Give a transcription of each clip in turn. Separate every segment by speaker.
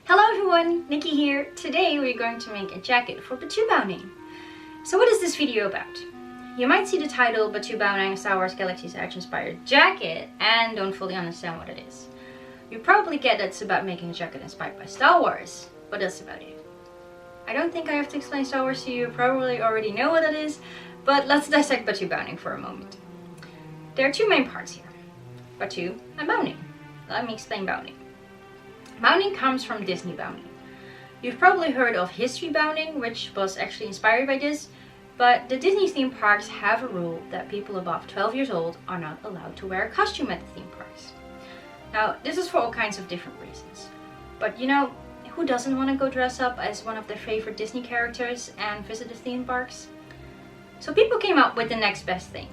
Speaker 1: Hello everyone, Nikki here. Today we're going to make a jacket for Batuu Bounding. So what is this video about? You might see the title Batuu Bounding Star Wars Galaxy's Edge inspired jacket and don't fully understand what it is. You probably get that it's about making a jacket inspired by Star Wars, but that's about it. I don't think I have to explain Star Wars to you, probably already know what it is, but let's dissect Batuu Bounding for a moment. There are two main parts here, Batuu and Bounding. Let me explain Bounding. Bounding comes from Disney bounding. You've probably heard of history bounding, which was actually inspired by this, but the Disney theme parks have a rule that people above 12 years old are not allowed to wear a costume at the theme parks. Now, this is for all kinds of different reasons, but you know, who doesn't want to go dress up as one of their favorite Disney characters and visit the theme parks? So people came up with the next best thing,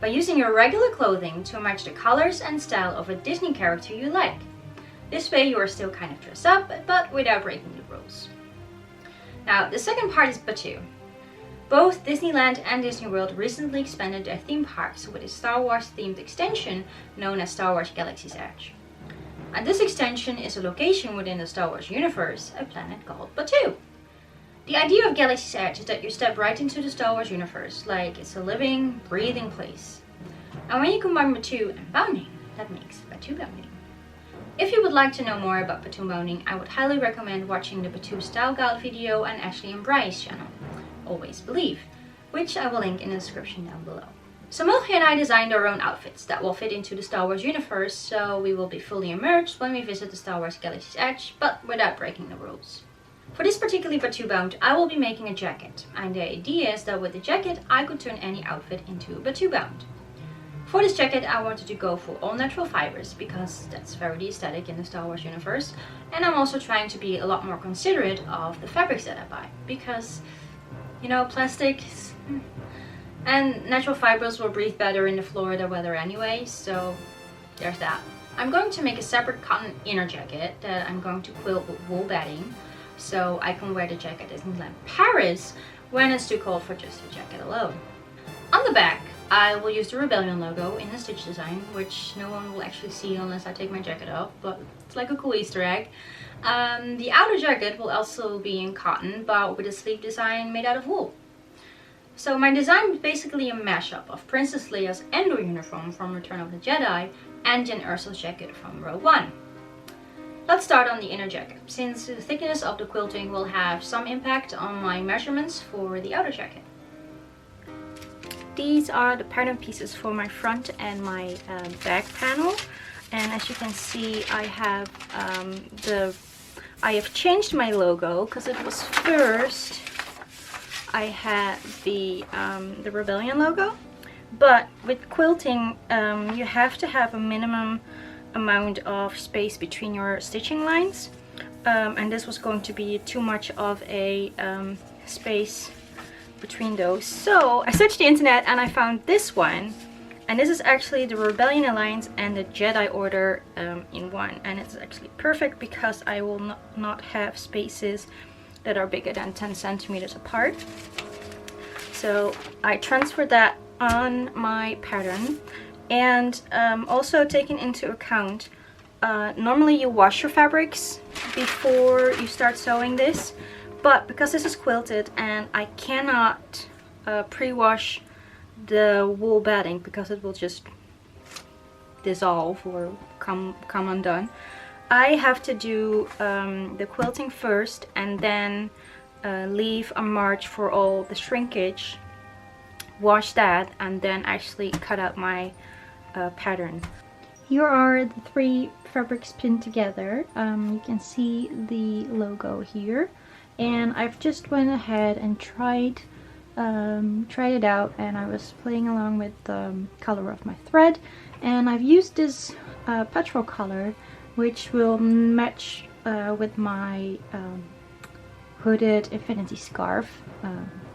Speaker 1: by using your regular clothing to match the colors and style of a Disney character you like. This way you are still kind of dressed up, but without breaking the rules. Now, the second part is Batuu. Both Disneyland and Disney World recently expanded their theme parks with a Star Wars themed extension known as Star Wars Galaxy's Edge. And this extension is a location within the Star Wars universe, a planet called Batuu. The idea of Galaxy's Edge is that you step right into the Star Wars universe, like it's a living, breathing place. And when you combine Batuu and Bounding, that makes Batuu Bounding. If you would like to know more about Batuu Bounding, I would highly recommend watching the Batuu Style Guide video on Ashley and Bryce's channel, Always Believe, which I will link in the description down below. So Melchior and I designed our own outfits that will fit into the Star Wars universe, so we will be fully immersed when we visit the Star Wars Galaxy's Edge, but without breaking the rules. For this particular Batuu Bound, I will be making a jacket, and the idea is that with the jacket I could turn any outfit into a Batuu Bound. For this jacket I wanted to go for all natural fibers, because that's very aesthetic in the Star Wars universe, and I'm also trying to be a lot more considerate of the fabrics that I buy, because, you know, plastics and natural fibers will breathe better in the Florida weather anyway, so there's that. I'm going to make a separate cotton inner jacket that I'm going to quilt with wool batting, so I can wear the jacket at Disneyland Paris when it's too cold for just the jacket alone. On the back, I will use the Rebellion logo in the stitch design, which no one will actually see unless I take my jacket off, but it's like a cool Easter egg. The outer jacket will also be in cotton, but with a sleeve design made out of wool. So my design is basically a mashup of Princess Leia's Endor uniform from Return of the Jedi and Jen Erso's jacket from Rogue One. Let's start on the inner jacket, since the thickness of the quilting will have some impact on my measurements for the outer jacket. These are the pattern pieces for my front and my back panel, and as you can see I have changed my logo, because it was first I had the Rebellion logo, but with quilting you have to have a minimum amount of space between your stitching lines, and this was going to be too much of a space between those. So I searched the internet and I found this one, and this is actually the Rebellion Alliance and the Jedi Order in one, and it's actually perfect because I will not have spaces that are bigger than 10 centimeters apart. So I transferred that on my pattern, and also taking into account normally you wash your fabrics before you start sewing this, but because this is quilted and I cannot pre-wash the wool batting because it will just dissolve or come undone, I have to do the quilting first and then leave a marge for all the shrinkage, wash that, and then actually cut out my pattern. Here are the three fabrics pinned together. You can see the logo here, and I've just went ahead and tried it out, and I was playing along with the color of my thread, and I've used this petrol color, which will match with my hooded infinity scarf,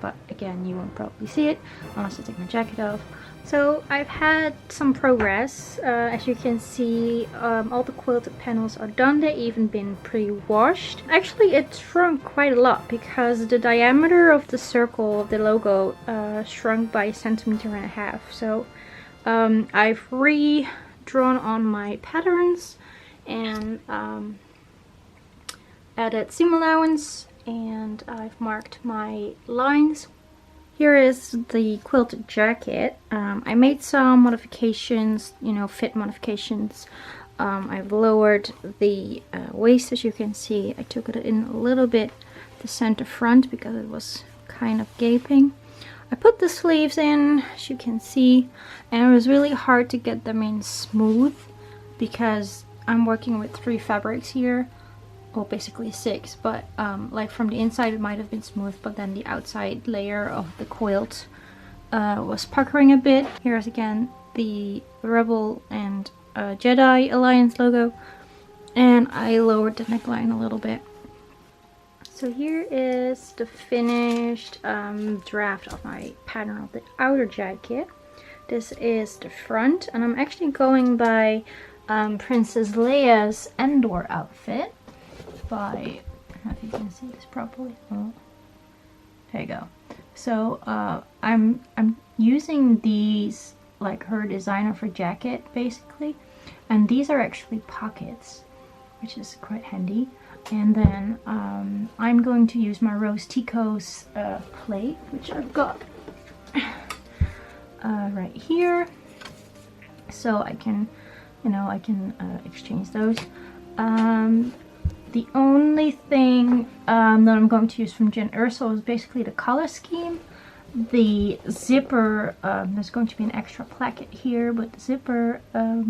Speaker 1: but again you won't probably see it unless I take my jacket off. So I've had some progress. As you can see, all the quilted panels are done. They've even been pre-washed. Actually, it shrunk quite a lot because the diameter of the circle of the logo shrunk by 1.5 centimeters. So I've drawn on my patterns and added seam allowance, and I've marked my lines. Here is the quilted jacket. I made some modifications, you know, fit modifications. I've lowered the waist, as you can see. I took it in a little bit the center front because it was kind of gaping. I put the sleeves in, as you can see, and it was really hard to get them in smooth because I'm working with 3 fabrics here. Well, basically 6, but like from the inside it might have been smooth, but then the outside layer of the quilt was puckering a bit. Here's again the Rebel and Jedi Alliance logo, and I lowered the neckline a little bit. So here is the finished draft of my pattern of the outer jacket. This is the front, and I'm actually going by Princess Leia's Endor outfit. By, I don't know if you can see this properly. Oh, there you go. So I'm using these like her designer for jacket basically, and these are actually pockets, which is quite handy. And then I'm going to use my Rose Tico's plate, which I've got right here, so I can, you know, I can exchange those. The only thing that I'm going to use from Jen Erso is basically the color scheme. The zipper, there's going to be an extra placket here with the zipper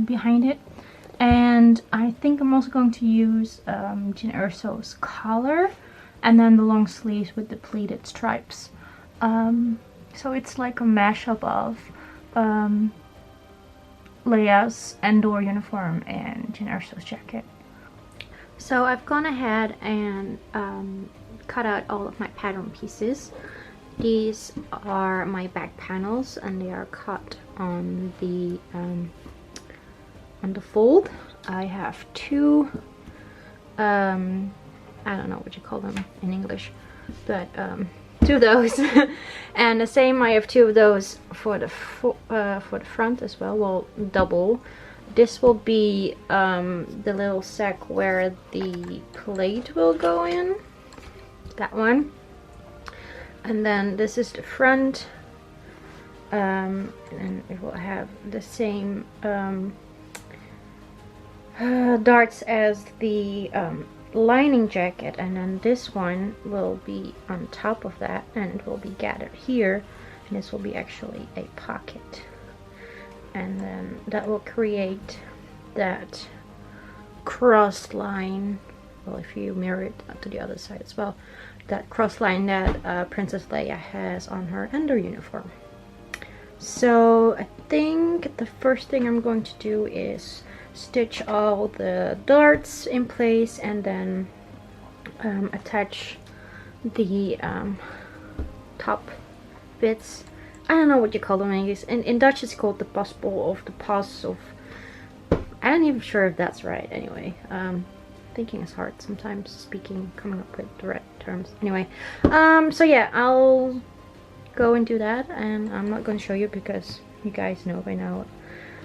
Speaker 1: behind it. And I think I'm also going to use Jen Erso's collar, and then the long sleeves with the pleated stripes. So it's like a mashup of Leia's Endor uniform and Jen Erso's jacket. So I've gone ahead and cut out all of my pattern pieces. These are my back panels, and they are cut on the fold. I have 2 I don't know what you call them in English, but 2 of those. And the same, I have 2 of those for the front as well. Well, double. This will be the little sack where the plate will go in, that one. And then this is the front, and it will have the same darts as the lining jacket, and then this one will be on top of that, and it will be gathered here, and this will be actually a pocket. And then that will create that cross line, well, if you mirror it to the other side as well, that cross line that Princess Leia has on her Endor uniform. So I think the first thing I'm going to do is stitch all the darts in place, and then attach the top bits. I don't know what you call them in English. In Dutch it's called the pasbol of the pas of... I'm not even sure if that's right. Anyway, thinking is hard sometimes, speaking, coming up with the right terms. Anyway, so yeah, I'll go and do that, and I'm not going to show you because you guys know by now,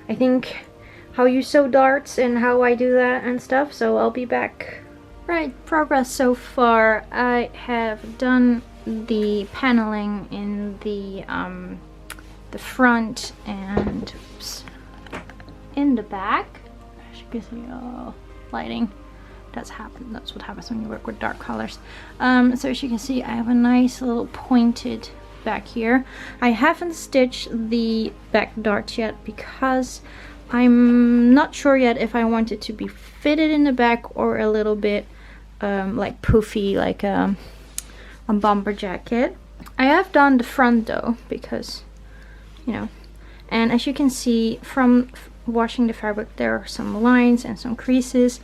Speaker 1: I think, how you sew darts and how I do that and stuff. So I'll be back. Right, progress so far. I have done the paneling in the front and in the back. As you can see, lighting. That's what happens when you work with dark colors. So as you can see, I have a nice little pointed back here. I haven't stitched the back darts yet because I'm not sure yet if I want it to be fitted in the back or a little bit like poofy, like a bomber jacket. I have done the front though, because, you know, and as you can see from washing the fabric, there are some lines and some creases.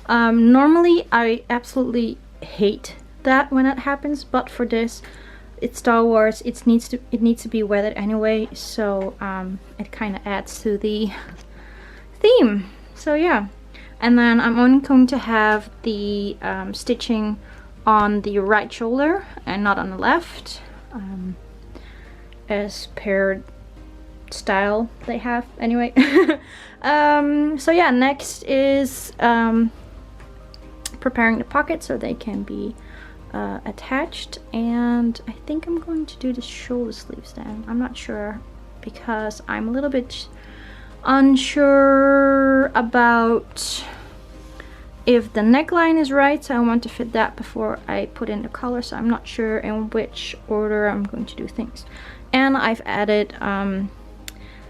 Speaker 1: Normally I absolutely hate that when that happens, but for this, it's Star Wars, it needs to be weathered anyway, so it kind of adds to the theme. So yeah, and then I'm only going to have the stitching on the right shoulder and not on the left, as per style they have anyway. So yeah, next is preparing the pockets so they can be attached, and I think I'm going to do the shoulder sleeves then. I'm not sure because I'm a little bit unsure about if the neckline is right, so I want to fit that before I put in the collar, so I'm not sure in which order I'm going to do things. And I've added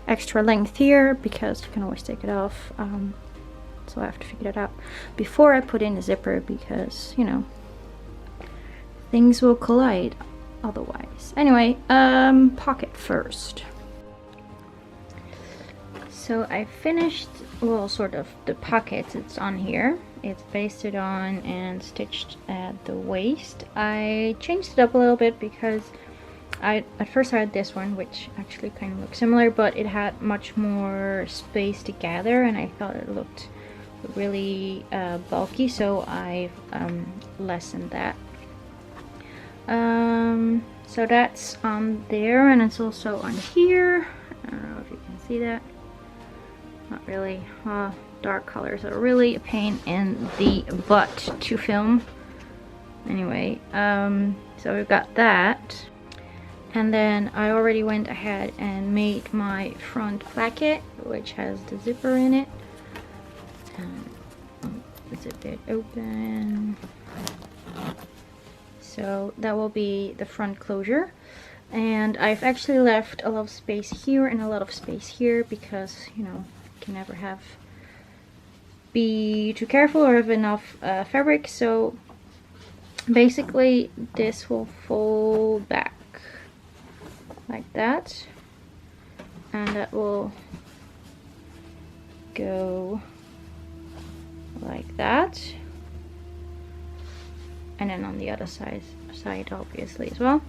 Speaker 1: extra length here because you can always take it off, so I have to figure that out before I put in the zipper because, you know, things will collide otherwise. Anyway, pocket first. So I finished, well, sort of the pockets. It's on here. It's basted on and stitched at the waist. I changed it up a little bit because at first I had this one, which actually kind of looks similar, but it had much more space to gather, and I thought it looked really bulky, so I've lessened that. So that's on there, and it's also on here. I don't know if you can see that. Not really. Dark colors are really a pain in the butt to film. Anyway, so we've got that. And then I already went ahead and made my front placket, which has the zipper in it. Zip it open. So that will be the front closure. And I've actually left a lot of space here and a lot of space here because, you know, you can never be too careful or have enough fabric. So basically this will fold back like that, and that will go like that, and then on the other side obviously as well.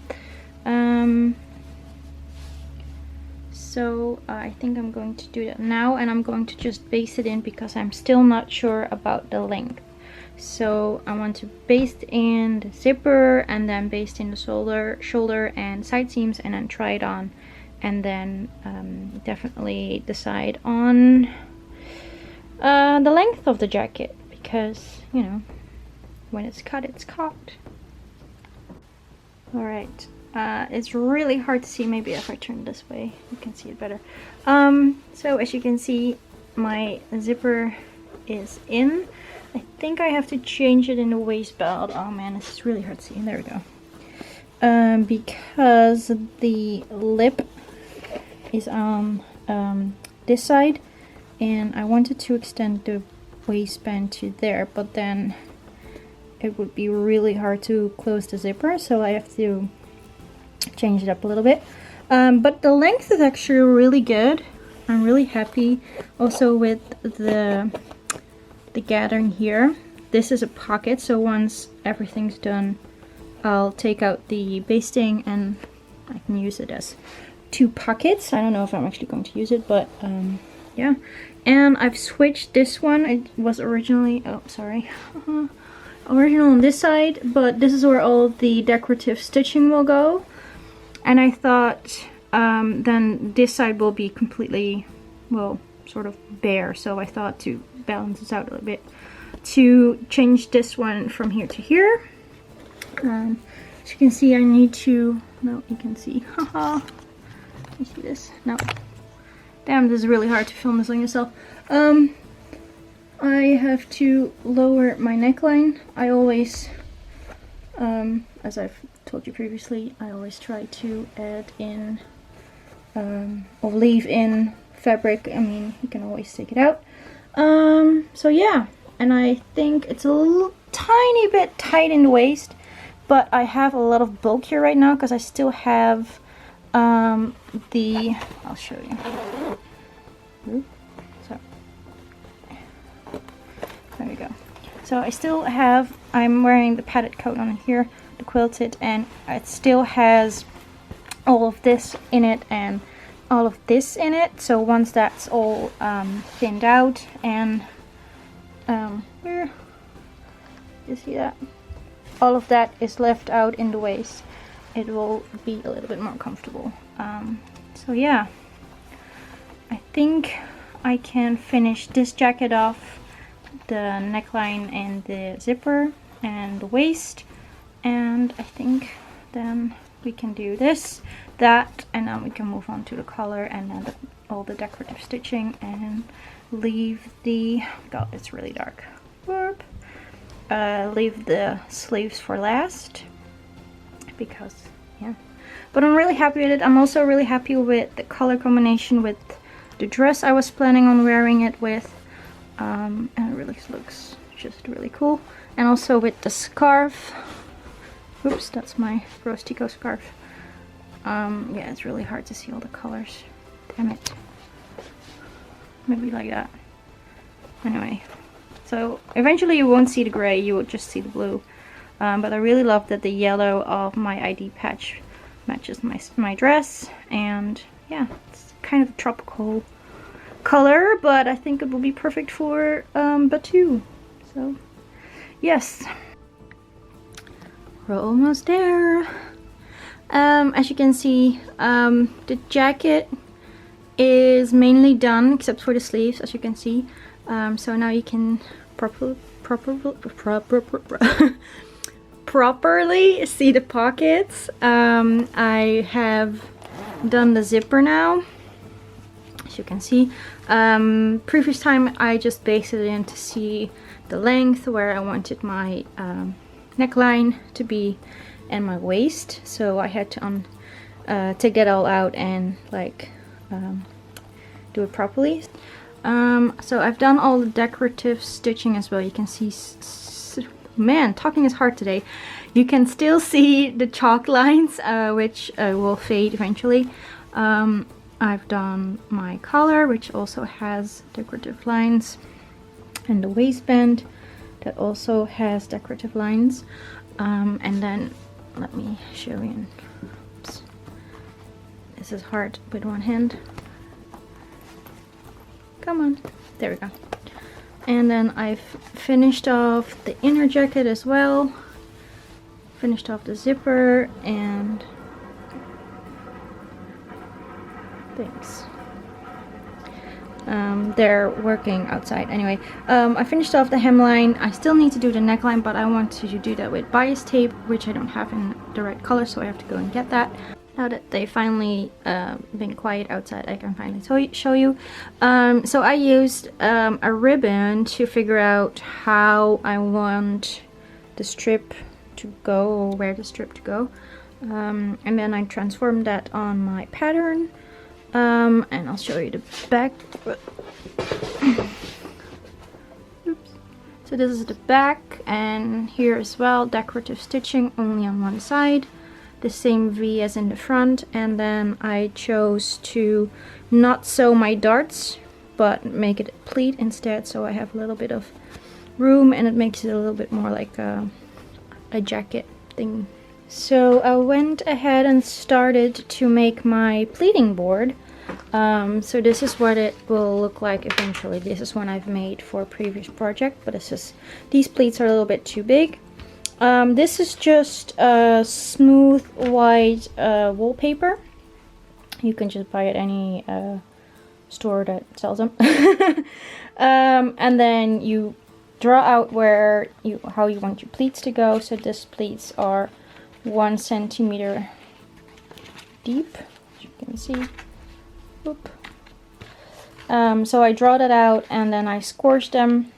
Speaker 1: So I think I'm going to do that now, and I'm going to just baste it in because I'm still not sure about the length. So I want to baste in the zipper and then baste in the shoulder and side seams, and then try it on, and then definitely decide on the length of the jacket, because, you know, when it's cut, it's cut. All right. It's really hard to see. Maybe if I turn it this way you can see it better. So as you can see, my zipper is in. I think I have to change it in the waist belt. Oh man, this is really hard to see. There we go. Because the lip is on this side, and I wanted to extend the waistband to there, but then it would be really hard to close the zipper, so I have to change it up a little bit. But the length is actually really good. I'm really happy also with the gathering here. This is a pocket, so once everything's done I'll take out the basting and I can use it as 2 pockets. I don't know if I'm actually going to use it, but yeah. And I've switched this one. It was originally, oh sorry, original on this side, but this is where all the decorative stitching will go. And I thought then this side will be completely, well, sort of bare. So I thought to balance this out a little bit, to change this one from here to here. As you can see, I need to, no, you can see, haha, you see this? No. Damn, this is really hard to film this on yourself. I have to lower my neckline. I always, as I've told you previously, I always try to add in or leave in fabric. I mean, you can always take it out. So yeah, and I think it's a little tiny bit tight in the waist, but I have a lot of bulk here right now because I still have I'll show you. So there we go. So I still have, I'm wearing the padded coat on here, the quilted, and it still has all of this in it and all of this in it. So once that's all thinned out and where you see that, all of that is left out in the waist, it will be a little bit more comfortable. So yeah, I think I can finish this jacket off, the neckline and the zipper and the waist, and I think then we can do this, that, and then we can move on to the collar and then all the decorative stitching, and leave the, God, it's really dark, whoop, leave the sleeves for last, because yeah. But I'm really happy with it. I'm also really happy with the color combination with the dress I was planning on wearing it with, and it really looks just really cool. And also with the scarf. Oops, that's my Rose Tico scarf. Yeah, it's really hard to see all the colors. Damn it. Maybe like that. Anyway, so eventually you won't see the gray, you will just see the blue. But I really love that the yellow of my ID patch matches my dress, and yeah, it's kind of a tropical color, but I think it will be perfect for Batuu. So yes, we're almost there. As you can see, the jacket is mainly done except for the sleeves, as you can see. So now you can properly see the pockets. I have done the zipper now, as you can see. Previous time I just based it in to see the length where I wanted my neckline to be and my waist, so I had to take that all out and like do it properly. So I've done all the decorative stitching as well. You can see, man, talking is hard today. You can still see the chalk lines, which will fade eventually. I've done my collar, which also has decorative lines, and the waistband that also has decorative lines. And then let me show you. Oops. This is hard with one hand. Come on, there we go. And then I've finished off the inner jacket as well. Finished off the zipper and thanks. They're working outside. Anyway, I finished off the hemline. I still need to do the neckline, but I want to do that with bias tape, which I don't have in the right color, so I have to go and get that. Now that they finally been quiet outside, I can finally show you. So I used a ribbon to figure out how I want the strip to go, or where the strip to go. And then I transformed that on my pattern. And I'll show you the back. Oops. So this is the back, and here as well, decorative stitching only on one side. The same V as in the front, and then I chose to not sew my darts but make it pleat instead, so I have a little bit of room and it makes it a little bit more like a jacket thing. So I went ahead and started to make my pleating board. So this is what it will look like eventually. This is one I've made for a previous project, but these pleats are a little bit too big. This is just a smooth white wallpaper. You can just buy it at any store that sells them. And then you draw out how you want your pleats to go. So these pleats are 1 centimeter deep, as you can see. Oop. So I draw that out and then I scourge them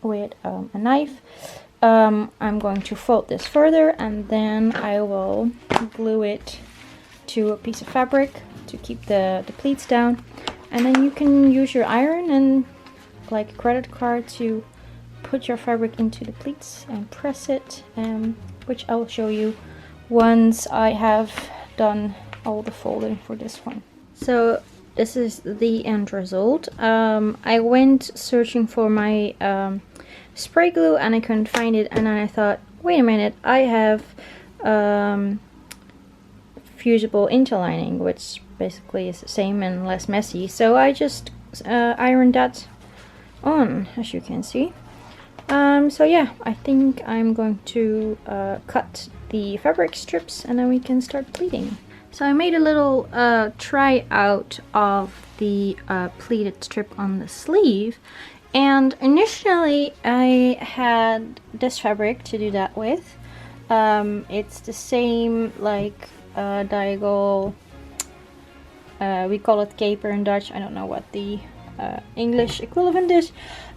Speaker 1: with a knife. I'm going to fold this further and then I will glue it to a piece of fabric to keep the pleats down. And then you can use your iron and like a credit card to put your fabric into the pleats and press it, which I will show you once I have done all the folding for this one. So this is the end result. I went searching for my spray glue and I couldn't find it, and then I thought, wait a minute, I have fusible interlining, which basically is the same and less messy, so I just ironed that on, as you can see. So yeah, I think I'm going to cut the fabric strips and then we can start pleating. So I made a little tryout of the pleated strip on the sleeve, and initially I had this fabric to do that with. It's the same like diagonal, we call it caper in Dutch, I don't know what the English equivalent is.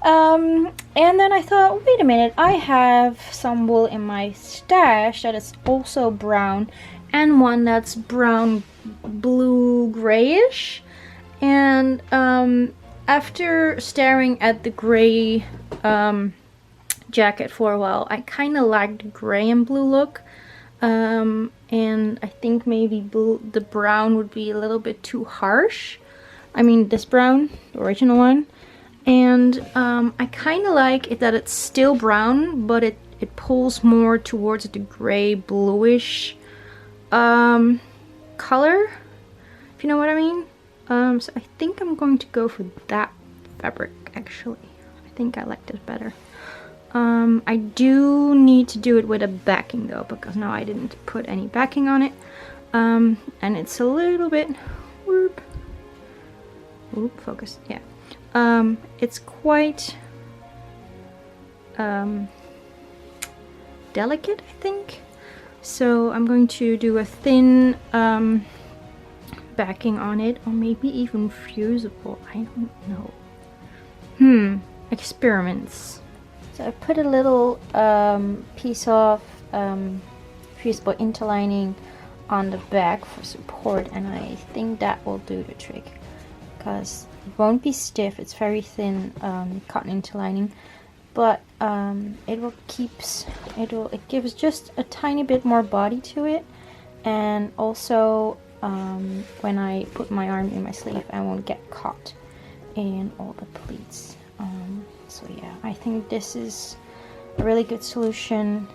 Speaker 1: And then I thought, wait a minute, I have some wool in my stash that is also brown, and one that's brown blue grayish. And after staring at the gray jacket for a while, I kind of liked the gray and blue look. And I think maybe the brown would be a little bit too harsh. I mean, this brown, the original one. And I kind of like it that it's still brown, but it pulls more towards the gray bluish color, if you know what I mean. So I think I'm going to go for that fabric, actually. I think I like this better. I do need to do it with a backing though, because now I didn't put any backing on it. And it's a little bit, whoop, focus, yeah. It's quite delicate, I think. So I'm going to do a thin backing on it, or maybe even fusible, I don't know. Experiments. So I put a little piece of fusible interlining on the back for support, and I think that will do the trick, because it won't be stiff. It's very thin cotton interlining, but it gives just a tiny bit more body to it, and also when I put my arm in my sleeve, I won't get caught in all the pleats. So yeah, I think this is a really good solution.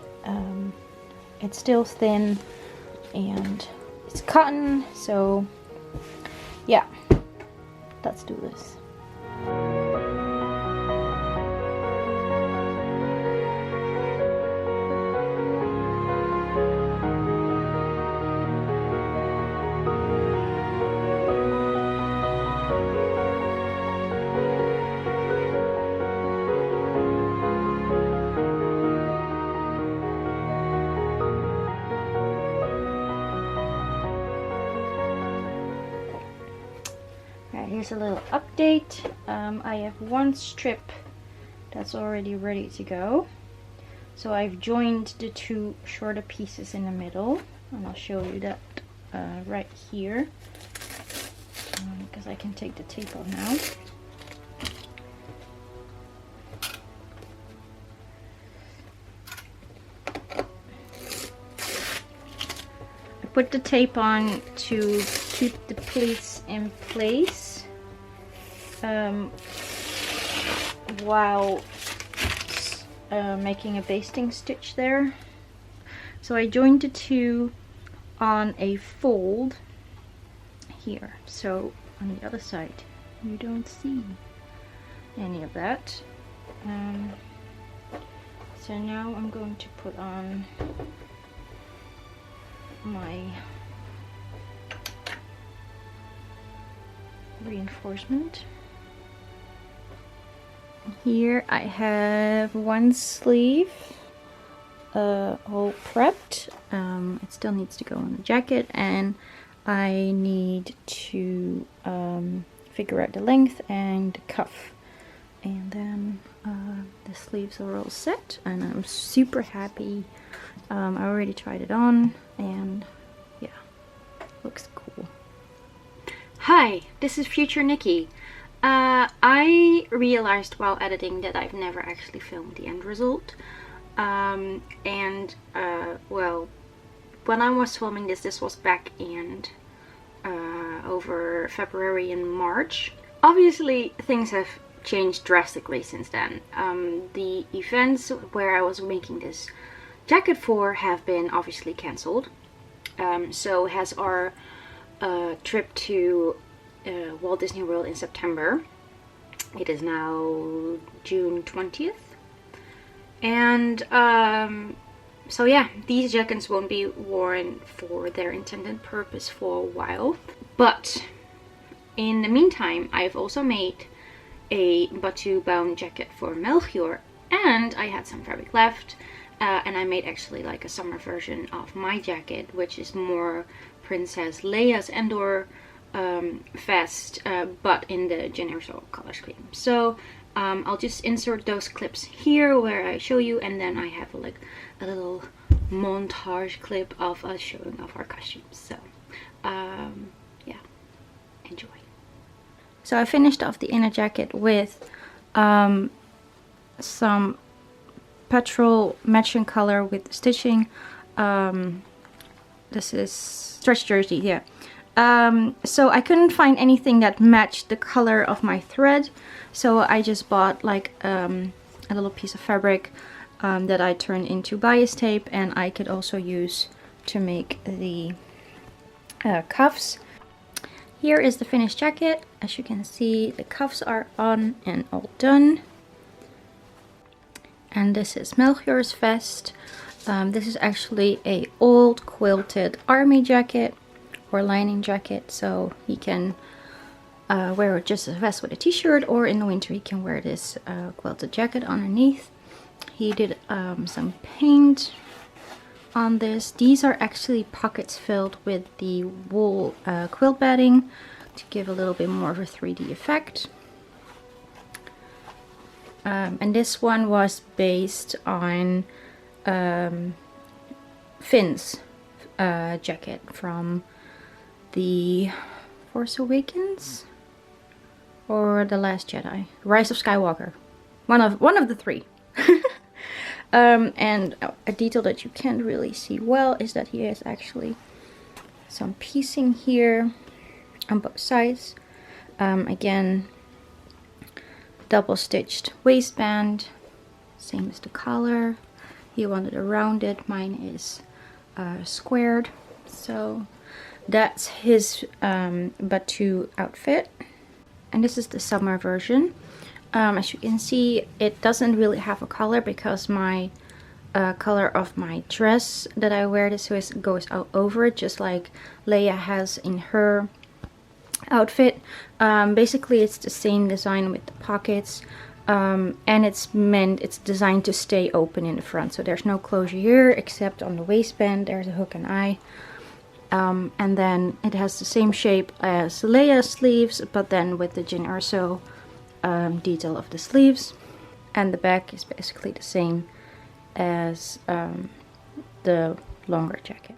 Speaker 1: It's still thin and it's cotton, so yeah, let's do this. Here's a little update. I have one strip that's already ready to go. So I've joined the two shorter pieces in the middle, and I'll show you that right here, because I can take the tape off now. I put the tape on to keep the pleats in place while making a basting stitch there. So I joined the two on a fold here, so on the other side you don't see any of that. So now I'm going to put on my reinforcement. Here I have one sleeve all prepped. It still needs to go on the jacket, and I need to figure out the length and the cuff, and then the sleeves are all set, and I'm super happy. I already tried it on, and yeah, looks cool. Hi, this is future Nikki. I realized while editing that I've never actually filmed the end result. Well, when I was filming this was back in over February and March. Obviously things have changed drastically since then. The events where I was making this jacket for have been obviously cancelled. So has our trip to Walt Disney World in September. It is now June 20th, and So yeah, these jackets won't be worn for their intended purpose for a while. But in the meantime, I've also made a Batuu Bound jacket for Melchior, and I had some fabric left. And I made actually like a summer version of my jacket, which is more Princess Leia's Endor vest, but in the Generoso color scheme. So I'll just insert those clips here where I show you, and then I have like a little montage clip of us showing off our costumes. So yeah, enjoy. So I finished off the inner jacket with some petrol matching color with stitching. This is stretch jersey, yeah. So I couldn't find anything that matched the color of my thread, so I just bought like a little piece of fabric that I turned into bias tape, and I could also use to make the cuffs. Here is the finished jacket. As you can see, the cuffs are on and all done. And this is Melchior's vest. This is actually a old quilted army jacket or lining jacket, so he can wear just a vest with a t-shirt, or in the winter he can wear this quilted jacket underneath. He did some paint on this. These are actually pockets filled with the wool quilt batting to give a little bit more of a 3D effect. And this one was based on Finn's jacket from the Force Awakens or The Last Jedi, Rise of Skywalker, one of the three. And a detail that you can't really see well is that he has actually some piecing here on both sides. Again, double stitched waistband, same as the collar. He wanted a rounded, mine is squared. So that's his Batuu outfit, and this is the summer version. As you can see, it doesn't really have a color because my color of my dress that I wear this with goes out over it, just like Leia has in her outfit. Basically it's the same design with the pockets, and it's designed to stay open in the front, so there's no closure here except on the waistband. There's a hook and eye, and then it has the same shape as Leia's sleeves, but then with the Generoso detail of the sleeves, and the back is basically the same as the longer jacket.